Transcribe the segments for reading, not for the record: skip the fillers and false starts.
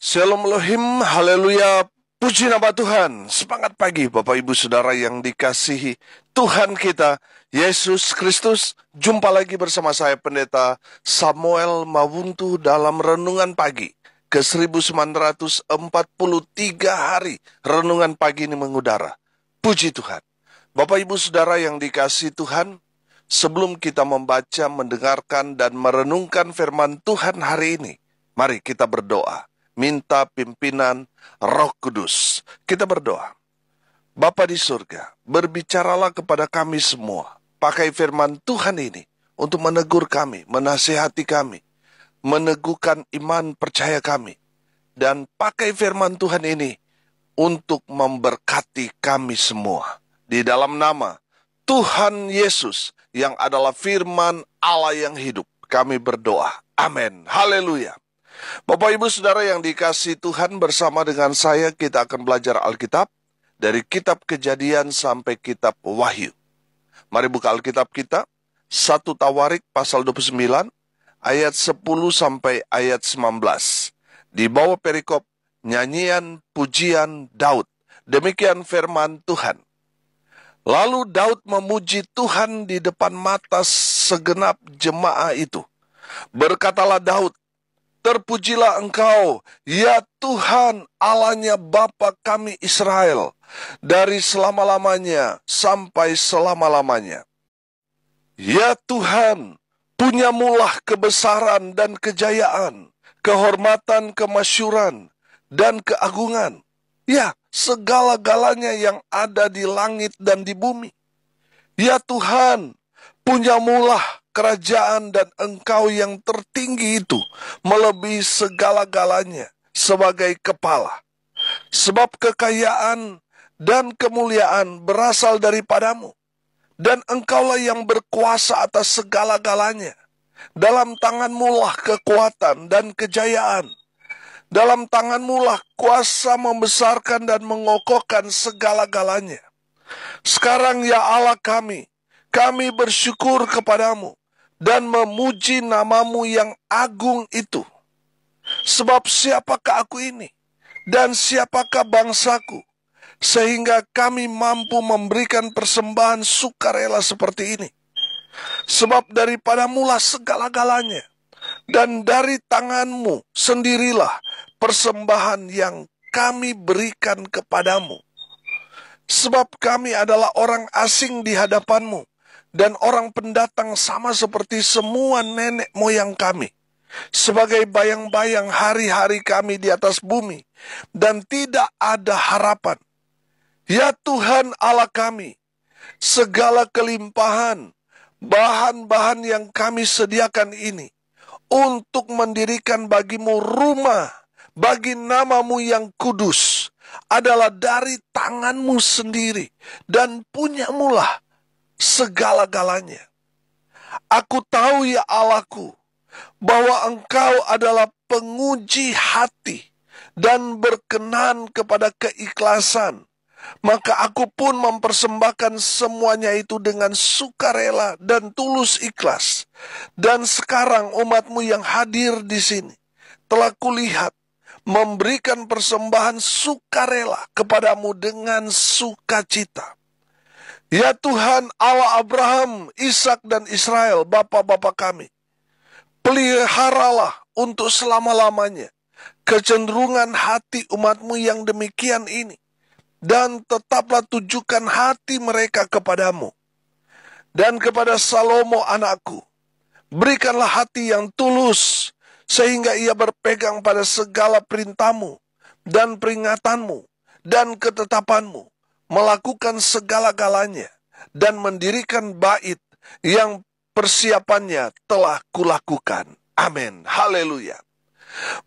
Shalom Elohim, haleluya, puji nama Tuhan. Semangat pagi Bapak Ibu Saudara yang dikasihi Tuhan kita, Yesus Kristus. Jumpa lagi bersama saya Pendeta Samuel Mawuntu dalam Renungan Pagi. Ke 1943 hari Renungan Pagi ini mengudara. Puji Tuhan. Bapak Ibu Saudara yang dikasihi Tuhan, sebelum kita membaca, mendengarkan, dan merenungkan firman Tuhan hari ini, mari kita berdoa. Minta pimpinan Roh Kudus. Kita berdoa. Bapa di surga, berbicaralah kepada kami semua. Pakai firman Tuhan ini untuk menegur kami, menasihati kami, meneguhkan iman percaya kami. Dan pakai firman Tuhan ini untuk memberkati kami semua. Di dalam nama Tuhan Yesus yang adalah firman Allah yang hidup, kami berdoa. Amin. Haleluya. Bapak Ibu Saudara yang dikasihi Tuhan, bersama dengan saya kita akan belajar Alkitab dari kitab Kejadian sampai kitab Wahyu. Mari buka Alkitab kita, 1 Tawarik pasal 29 ayat 10 sampai ayat 19. Di bawah perikop nyanyian pujian Daud. Demikian firman Tuhan. Lalu Daud memuji Tuhan di depan mata segenap jemaah itu. Berkatalah Daud, "Terpujilah Engkau, ya Tuhan, Allahnya Bapa kami Israel, dari selama-lamanya sampai selama-lamanya. Ya Tuhan, punyamulah kebesaran dan kejayaan, kehormatan, kemasyuran, dan keagungan. Ya, segala-galanya yang ada di langit dan di bumi. Ya Tuhan, punyamulah kerajaan dan Engkau yang tertinggi itu melebihi segala-galanya sebagai kepala. Sebab kekayaan dan kemuliaan berasal daripadamu, dan Engkaulah yang berkuasa atas segala-galanya. Dalam tanganmulah kekuatan dan kejayaan. Dalam tanganmulah kuasa membesarkan dan mengokohkan segala-galanya. Sekarang ya Allah kami bersyukur kepadamu dan memuji namamu yang agung itu. Sebab siapakah aku ini dan siapakah bangsaku, sehingga kami mampu memberikan persembahan sukarela seperti ini. Sebab daripadamulah segala-galanya, dan dari tanganmu sendirilah persembahan yang kami berikan kepadamu. Sebab kami adalah orang asing di hadapanmu, dan orang pendatang sama seperti semua nenek moyang kami, sebagai bayang-bayang hari-hari kami di atas bumi, dan tidak ada harapan. Ya Tuhan Allah kami, segala kelimpahan bahan-bahan yang kami sediakan ini, untuk mendirikan bagimu rumah, bagi namamu yang kudus, adalah dari tanganmu sendiri, dan punyamulah segala-galanya. Aku tahu ya Allahku, bahwa Engkau adalah penguji hati dan berkenan kepada keikhlasan. Maka aku pun mempersembahkan semuanya itu dengan sukarela dan tulus ikhlas. Dan sekarang umatmu yang hadir di sini telah kulihat memberikan persembahan sukarela kepadamu dengan sukacita. Ya Tuhan Allah Abraham, Ishak dan Israel, bapa-bapa kami, peliharalah untuk selama-lamanya kecenderungan hati umatmu yang demikian ini, dan tetaplah tujukan hati mereka kepadamu. Dan kepada Salomo anakku, berikanlah hati yang tulus, sehingga ia berpegang pada segala perintahmu dan peringatanmu dan ketetapanmu, melakukan segala-galanya, dan mendirikan bait yang persiapannya telah kulakukan. Amin. Haleluya.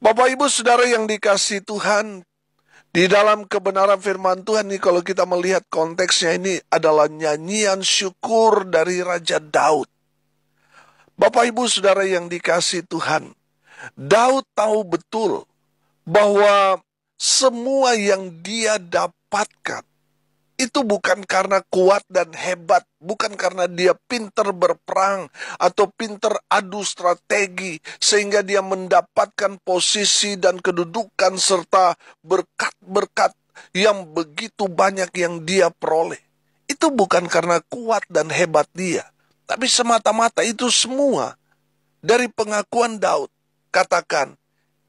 Bapak Ibu Saudara yang dikasihi Tuhan, di dalam kebenaran firman Tuhan ini, kalau kita melihat konteksnya, ini adalah nyanyian syukur dari Raja Daud. Bapak Ibu Saudara yang dikasihi Tuhan, Daud tahu betul bahwa semua yang dia dapatkan Itu bukan karena kuat dan hebat, bukan karena dia pinter berperang atau pinter adu strategi sehingga dia mendapatkan posisi dan kedudukan serta berkat-berkat yang begitu banyak yang dia peroleh. Itu bukan karena kuat dan hebat dia, tapi semata-mata itu semua dari pengakuan Daud. Katakan,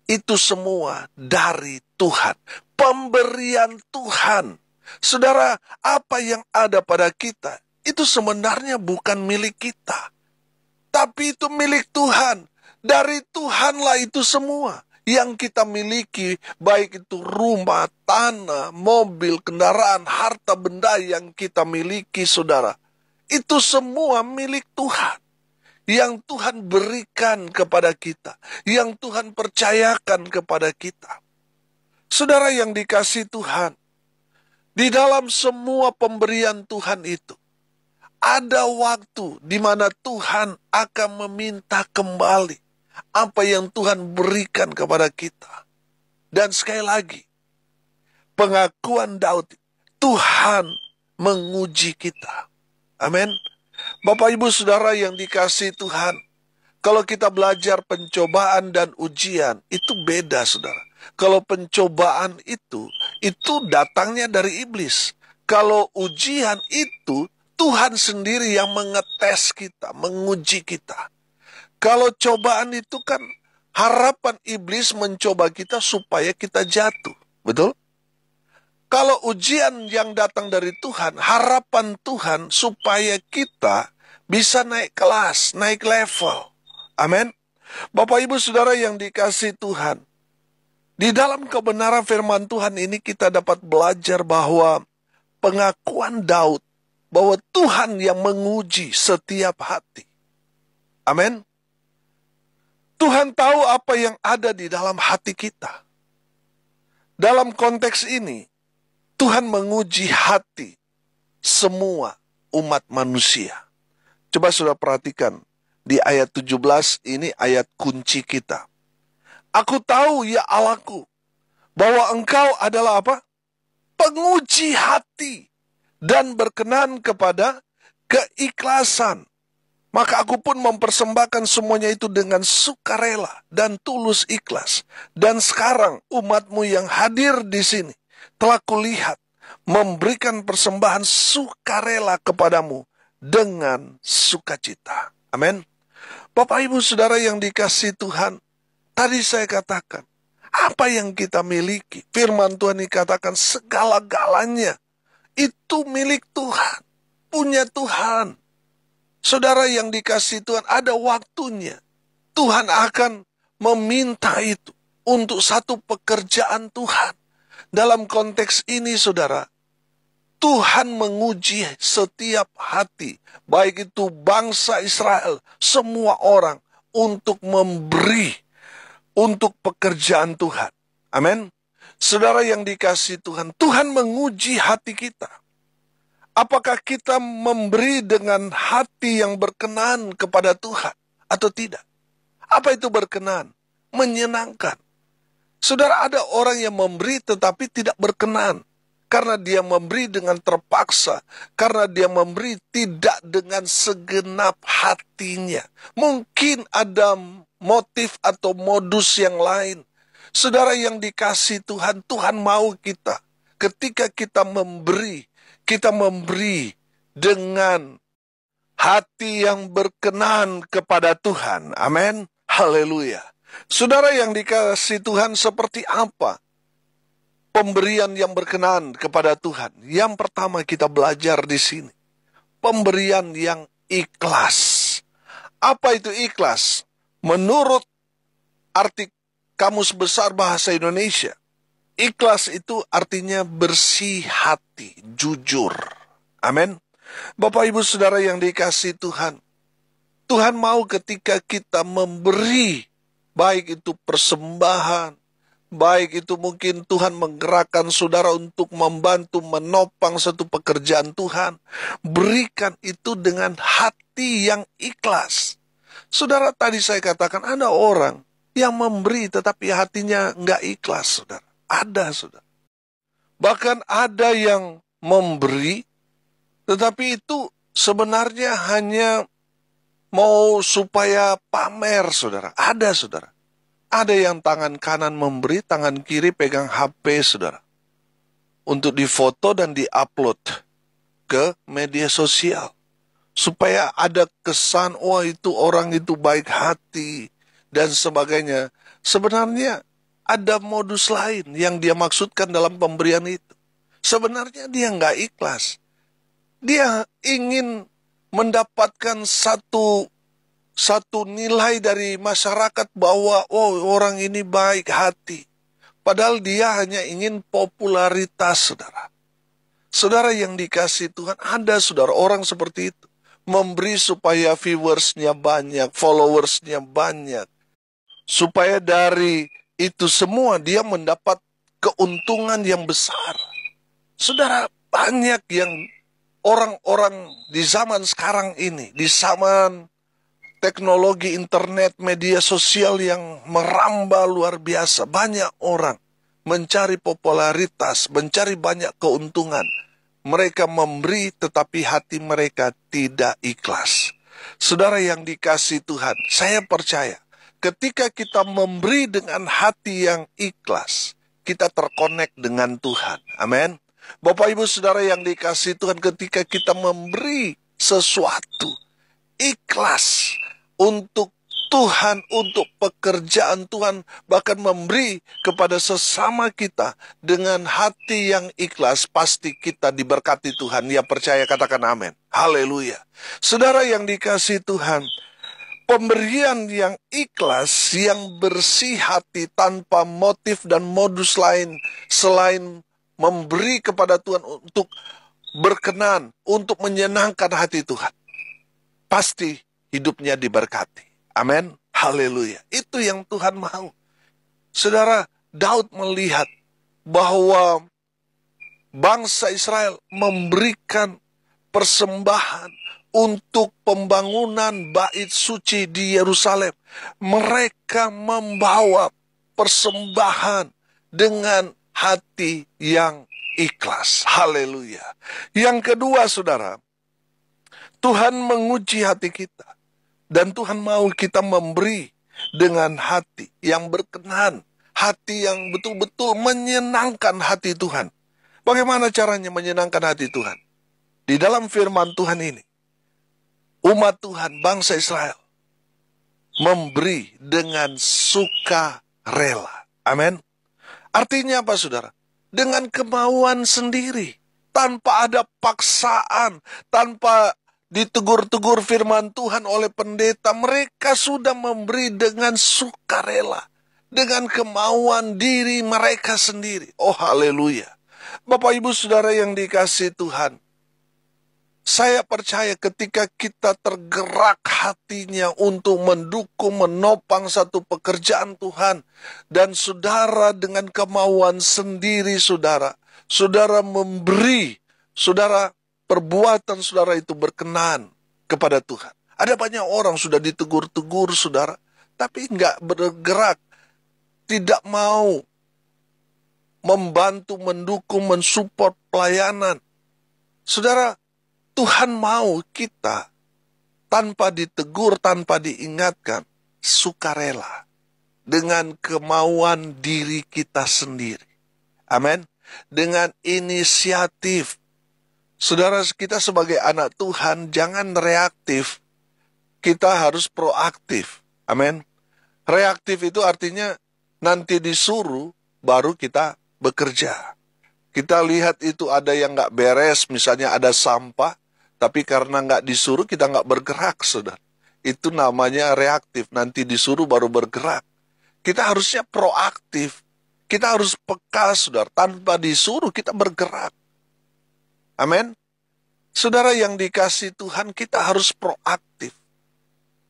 itu semua dari Tuhan, pemberian Tuhan. Saudara, apa yang ada pada kita, itu sebenarnya bukan milik kita. Tapi itu milik Tuhan. Dari Tuhanlah itu semua yang kita miliki, baik itu rumah, tanah, mobil, kendaraan, harta benda yang kita miliki, saudara. Itu semua milik Tuhan. Yang Tuhan berikan kepada kita, yang Tuhan percayakan kepada kita. Saudara yang dikasihi Tuhan, di dalam semua pemberian Tuhan itu, ada waktu di mana Tuhan akan meminta kembali apa yang Tuhan berikan kepada kita. Dan sekali lagi, pengakuan Daud, Tuhan menguji kita. Amin. Bapak Ibu Saudara yang dikasihi Tuhan, kalau kita belajar pencobaan dan ujian, itu beda, saudara. Kalau pencobaan itu datangnya dari iblis. Kalau ujian itu, Tuhan sendiri yang mengetes kita, menguji kita. Kalau cobaan itu kan harapan iblis mencoba kita supaya kita jatuh. Betul? Kalau ujian yang datang dari Tuhan, harapan Tuhan supaya kita bisa naik kelas, naik level. Amin. Bapak Ibu Saudara yang dikasihi Tuhan, di dalam kebenaran firman Tuhan ini kita dapat belajar bahwa pengakuan Daud, bahwa Tuhan yang menguji setiap hati. Amin. Tuhan tahu apa yang ada di dalam hati kita. Dalam konteks ini, Tuhan menguji hati semua umat manusia. Coba saudara perhatikan, di ayat 17 ini ayat kunci kita. Aku tahu ya Allahku, bahwa engkau adalah apa? Penguji hati dan berkenan kepada keikhlasan. Maka aku pun mempersembahkan semuanya itu dengan sukarela dan tulus ikhlas. Dan sekarang umatmu yang hadir di sini telah kulihat memberikan persembahan sukarela kepadamu dengan sukacita. Amin. Bapak Ibu Saudara yang dikasihi Tuhan, tadi saya katakan, apa yang kita miliki? Firman Tuhan dikatakan segala-galanya itu milik Tuhan, punya Tuhan. Saudara yang dikasihi Tuhan, ada waktunya Tuhan akan meminta itu untuk satu pekerjaan Tuhan. Dalam konteks ini, saudara, Tuhan menguji setiap hati, baik itu bangsa Israel, semua orang, untuk memberi untuk pekerjaan Tuhan. Amin. Saudara yang dikasihi Tuhan, Tuhan menguji hati kita. Apakah kita memberi dengan hati yang berkenan kepada Tuhan atau tidak? Apa itu berkenan? Menyenangkan. Saudara, ada orang yang memberi tetapi tidak berkenan. Karena dia memberi dengan terpaksa. Karena dia memberi tidak dengan segenap hatinya. Mungkin ada motif atau modus yang lain. Saudara yang dikasihi Tuhan, Tuhan mau kita. Ketika kita memberi dengan hati yang berkenan kepada Tuhan. Amin. Haleluya. Saudara yang dikasihi Tuhan, seperti apa pemberian yang berkenan kepada Tuhan? Yang pertama kita belajar di sini, pemberian yang ikhlas. Apa itu ikhlas? Menurut arti Kamus Besar Bahasa Indonesia, ikhlas itu artinya bersih hati, jujur. Amin. Bapak Ibu Saudara yang dikasihi Tuhan, Tuhan mau ketika kita memberi, baik itu persembahan, baik itu mungkin Tuhan menggerakkan saudara untuk membantu menopang satu pekerjaan Tuhan, berikan itu dengan hati yang ikhlas. Saudara, tadi saya katakan ada orang yang memberi tetapi hatinya nggak ikhlas, saudara. Ada, saudara. Bahkan ada yang memberi, tetapi itu sebenarnya hanya mau supaya pamer, saudara. Ada, saudara. Ada yang tangan kanan memberi, tangan kiri pegang HP, saudara. Untuk difoto dan diupload ke media sosial. Supaya ada kesan, wah itu orang itu baik hati, dan sebagainya. Sebenarnya ada modus lain yang dia maksudkan dalam pemberian itu. Sebenarnya dia nggak ikhlas. Dia ingin mendapatkan satu nilai dari masyarakat bahwa oh orang ini baik hati. Padahal dia hanya ingin popularitas, saudara. Saudara yang dikasihi Tuhan, ada saudara orang seperti itu. Memberi supaya viewersnya banyak, followersnya banyak. Supaya dari itu semua dia mendapat keuntungan yang besar. Saudara, banyak yang orang-orang di zaman sekarang ini, di zaman teknologi internet, media sosial yang merambah luar biasa. Banyak orang mencari popularitas, mencari banyak keuntungan. Mereka memberi tetapi hati mereka tidak ikhlas. Saudara yang dikasihi Tuhan, saya percaya ketika kita memberi dengan hati yang ikhlas, kita terkonek dengan Tuhan. Amin. Bapak Ibu Saudara yang dikasihi Tuhan, ketika kita memberi sesuatu ikhlas untuk Tuhan, untuk pekerjaan Tuhan, bahkan memberi kepada sesama kita dengan hati yang ikhlas, pasti kita diberkati Tuhan. Ya percaya, katakan amin. Haleluya. Saudara yang dikasihi Tuhan, pemberian yang ikhlas, yang bersih hati tanpa motif dan modus lain selain memberi kepada Tuhan untuk berkenan, untuk menyenangkan hati Tuhan, pasti hidupnya diberkati. Amin. Haleluya. Itu yang Tuhan mau. Saudara, Daud melihat bahwa bangsa Israel memberikan persembahan untuk pembangunan bait suci di Yerusalem. Mereka membawa persembahan dengan hati yang ikhlas. Haleluya. Yang kedua, saudara, Tuhan menguji hati kita. Dan Tuhan mau kita memberi dengan hati yang berkenan. Hati yang betul-betul menyenangkan hati Tuhan. Bagaimana caranya menyenangkan hati Tuhan? Di dalam firman Tuhan ini, umat Tuhan, bangsa Israel, memberi dengan sukarela. Amin. Artinya apa, saudara? Dengan kemauan sendiri. Tanpa ada paksaan, tanpa ditegur-tegur firman Tuhan oleh pendeta, mereka sudah memberi dengan sukarela, dengan kemauan diri mereka sendiri. Oh haleluya. Bapak Ibu Saudara yang dikasihi Tuhan, saya percaya ketika kita tergerak hatinya untuk mendukung, menopang satu pekerjaan Tuhan, dan saudara dengan kemauan sendiri saudara memberi, saudara, perbuatan saudara itu berkenan kepada Tuhan. Ada banyak orang sudah ditegur-tegur saudara, tapi nggak bergerak, tidak mau membantu, mendukung, mensupport pelayanan. Saudara, Tuhan mau kita tanpa ditegur, tanpa diingatkan, sukarela dengan kemauan diri kita sendiri. Amin. Dengan inisiatif. Saudara, kita sebagai anak Tuhan jangan reaktif. Kita harus proaktif. Amin. Reaktif itu artinya nanti disuruh baru kita bekerja. Kita lihat itu ada yang nggak beres, misalnya ada sampah, tapi karena nggak disuruh kita nggak bergerak, saudara. Itu namanya reaktif. Nanti disuruh baru bergerak. Kita harusnya proaktif. Kita harus peka, saudara. Tanpa disuruh kita bergerak. Amin. Saudara yang dikasihi Tuhan, kita harus proaktif.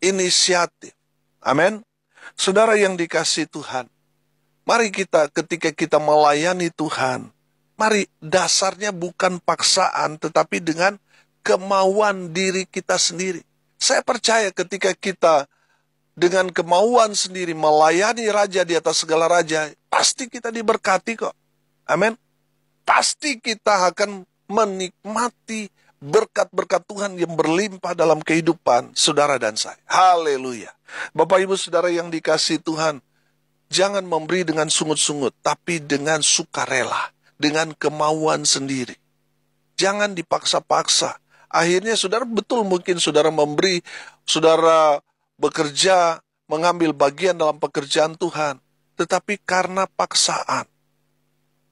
Inisiatif. Amin. Saudara yang dikasihi Tuhan, mari kita ketika kita melayani Tuhan, mari dasarnya bukan paksaan, tetapi dengan kemauan diri kita sendiri. Saya percaya ketika kita dengan kemauan sendiri melayani Raja di atas segala raja, pasti kita diberkati kok. Amin. Pasti kita akan menikmati berkat-berkat Tuhan yang berlimpah dalam kehidupan saudara dan saya. Haleluya. Bapak Ibu Saudara yang dikasihi Tuhan, jangan memberi dengan sungut-sungut, tapi dengan sukarela, dengan kemauan sendiri. Jangan dipaksa-paksa. Akhirnya saudara betul mungkin saudara memberi, saudara bekerja, mengambil bagian dalam pekerjaan Tuhan. Tetapi karena paksaan,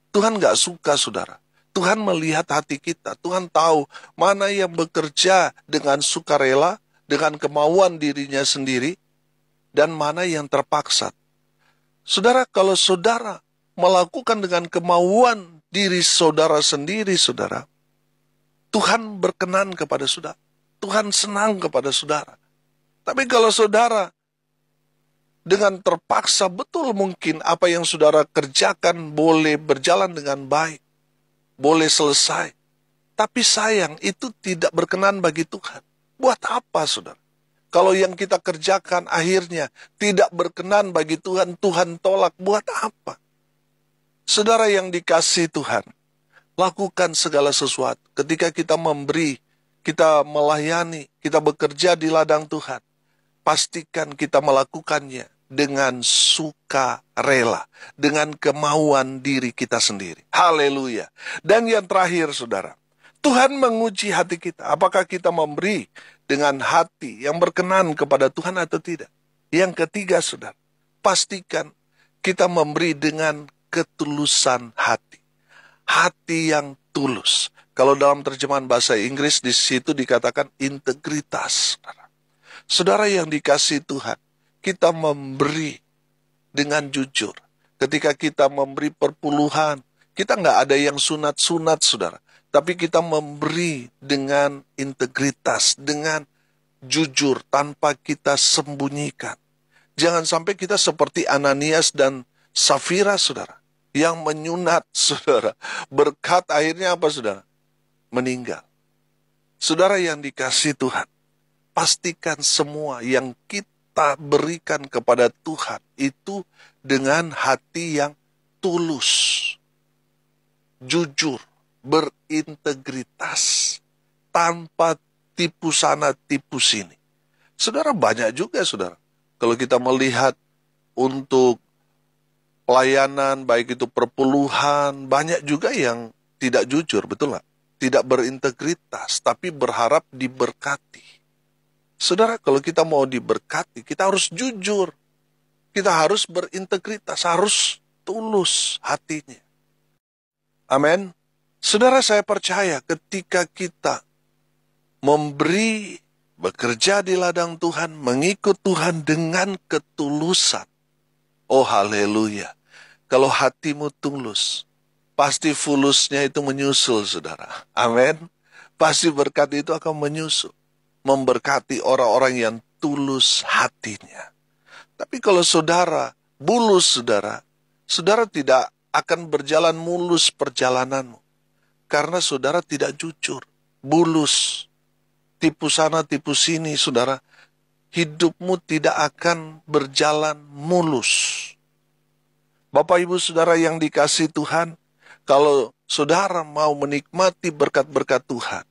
Tuhan gak suka saudara. Tuhan melihat hati kita. Tuhan tahu mana yang bekerja dengan sukarela, dengan kemauan dirinya sendiri, dan mana yang terpaksa. Saudara, kalau saudara melakukan dengan kemauan diri saudara sendiri, saudara, Tuhan berkenan kepada saudara. Tuhan senang kepada saudara. Tapi kalau saudara dengan terpaksa, betul mungkin apa yang saudara kerjakan boleh berjalan dengan baik, boleh selesai. Tapi sayang, itu tidak berkenan bagi Tuhan. Buat apa saudara? Kalau yang kita kerjakan akhirnya tidak berkenan bagi Tuhan, Tuhan tolak, buat apa? Saudara yang dikasihi Tuhan, lakukan segala sesuatu. Ketika kita memberi, kita melayani, kita bekerja di ladang Tuhan, pastikan kita melakukannya dengan sukarela, dengan kemauan diri kita sendiri. Haleluya. Dan yang terakhir, saudara, Tuhan menguji hati kita. Apakah kita memberi dengan hati yang berkenan kepada Tuhan atau tidak? Yang ketiga, saudara, pastikan kita memberi dengan ketulusan hati. Hati yang tulus. Kalau dalam terjemahan bahasa Inggris di situ dikatakan integritas. Saudara yang dikasihi Tuhan, kita memberi dengan jujur. Ketika kita memberi perpuluhan, kita nggak ada yang sunat-sunat, saudara. Tapi kita memberi dengan integritas, dengan jujur, tanpa kita sembunyikan. Jangan sampai kita seperti Ananias dan Safira, saudara, yang menyunat, saudara. Berkat akhirnya apa, saudara? Meninggal. Saudara yang dikasihi Tuhan, pastikan semua yang kita berikan kepada Tuhan itu dengan hati yang tulus, jujur, berintegritas, tanpa tipu sana tipu sini. Saudara, banyak juga saudara, kalau kita melihat untuk pelayanan, baik itu perpuluhan, banyak juga yang tidak jujur, betul nggak? Tidak berintegritas, tapi berharap diberkati. Saudara, kalau kita mau diberkati, kita harus jujur. Kita harus berintegritas, harus tulus hatinya. Amin. Saudara, saya percaya ketika kita memberi, bekerja di ladang Tuhan, mengikut Tuhan dengan ketulusan. Oh haleluya. Kalau hatimu tulus, pasti fulusnya itu menyusul, saudara. Amin. Pasti berkat itu akan menyusul. Memberkati orang-orang yang tulus hatinya. Tapi kalau saudara bulus, saudara, saudara tidak akan berjalan mulus perjalananmu. Karena saudara tidak jujur, bulus, tipu sana, tipu sini, saudara. Hidupmu tidak akan berjalan mulus. Bapak Ibu Saudara yang dikasihi Tuhan, kalau saudara mau menikmati berkat-berkat Tuhan,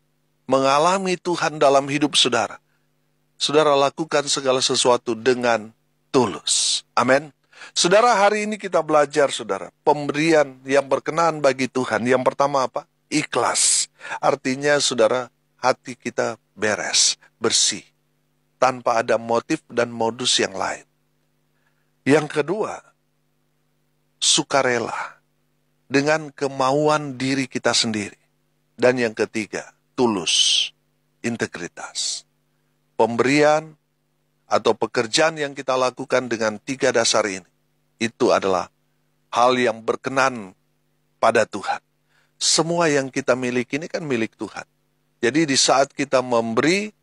mengalami Tuhan dalam hidup saudara, saudara lakukan segala sesuatu dengan tulus. Amin. Saudara, hari ini kita belajar, saudara, pemberian yang berkenan bagi Tuhan. Yang pertama apa? Ikhlas. Artinya, saudara, hati kita beres, bersih, tanpa ada motif dan modus yang lain. Yang kedua, sukarela, dengan kemauan diri kita sendiri. Dan yang ketiga, tulus, integritas. Pemberian atau pekerjaan yang kita lakukan dengan 3 dasar ini, itu adalah hal yang berkenan pada Tuhan. Semua yang kita miliki ini kan milik Tuhan. Jadi di saat kita memberi,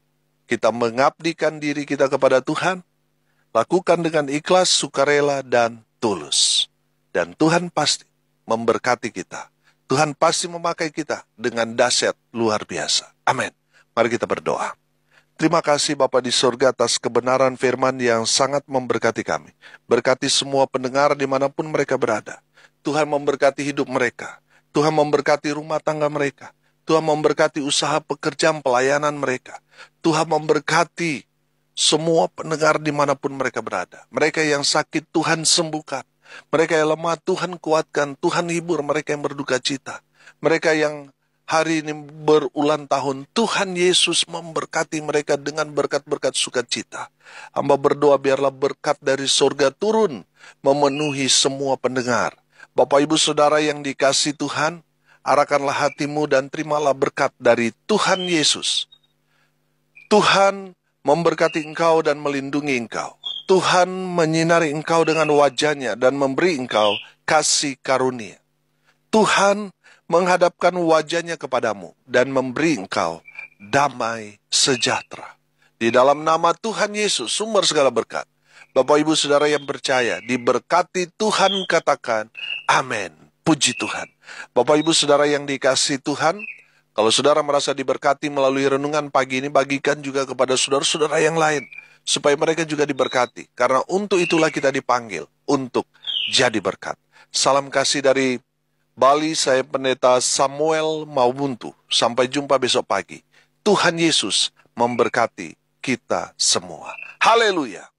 kita mengabdikan diri kita kepada Tuhan, lakukan dengan ikhlas, sukarela, dan tulus. Dan Tuhan pasti memberkati kita. Tuhan pasti memakai kita dengan dahsyat luar biasa. Amin. Mari kita berdoa. Terima kasih Bapa di surga atas kebenaran firman yang sangat memberkati kami. Berkati semua pendengar dimanapun mereka berada. Tuhan memberkati hidup mereka. Tuhan memberkati rumah tangga mereka. Tuhan memberkati usaha pekerjaan pelayanan mereka. Tuhan memberkati semua pendengar dimanapun mereka berada. Mereka yang sakit, Tuhan sembuhkan. Mereka yang lemah, Tuhan kuatkan. Tuhan hibur mereka yang berduka cita. Mereka yang hari ini berulang tahun, Tuhan Yesus memberkati mereka dengan berkat-berkat sukacita. Hamba berdoa biarlah berkat dari surga turun, memenuhi semua pendengar. Bapak Ibu Saudara yang dikasihi Tuhan, arahkanlah hatimu dan terimalah berkat dari Tuhan Yesus. Tuhan memberkati engkau dan melindungi engkau. Tuhan menyinari engkau dengan wajah-Nya dan memberi engkau kasih karunia. Tuhan menghadapkan wajah-Nya kepadamu dan memberi engkau damai sejahtera. Di dalam nama Tuhan Yesus, sumber segala berkat. Bapak Ibu Saudara yang percaya, diberkati Tuhan, katakan amin. Puji Tuhan. Bapak Ibu Saudara yang dikasihi Tuhan, kalau saudara merasa diberkati melalui renungan pagi ini, bagikan juga kepada saudara-saudara yang lain, supaya mereka juga diberkati. Karena untuk itulah kita dipanggil, untuk jadi berkat. Salam kasih dari Bali, saya Pendeta Samuel Maubuntu. Sampai jumpa besok pagi. Tuhan Yesus memberkati kita semua. Haleluya.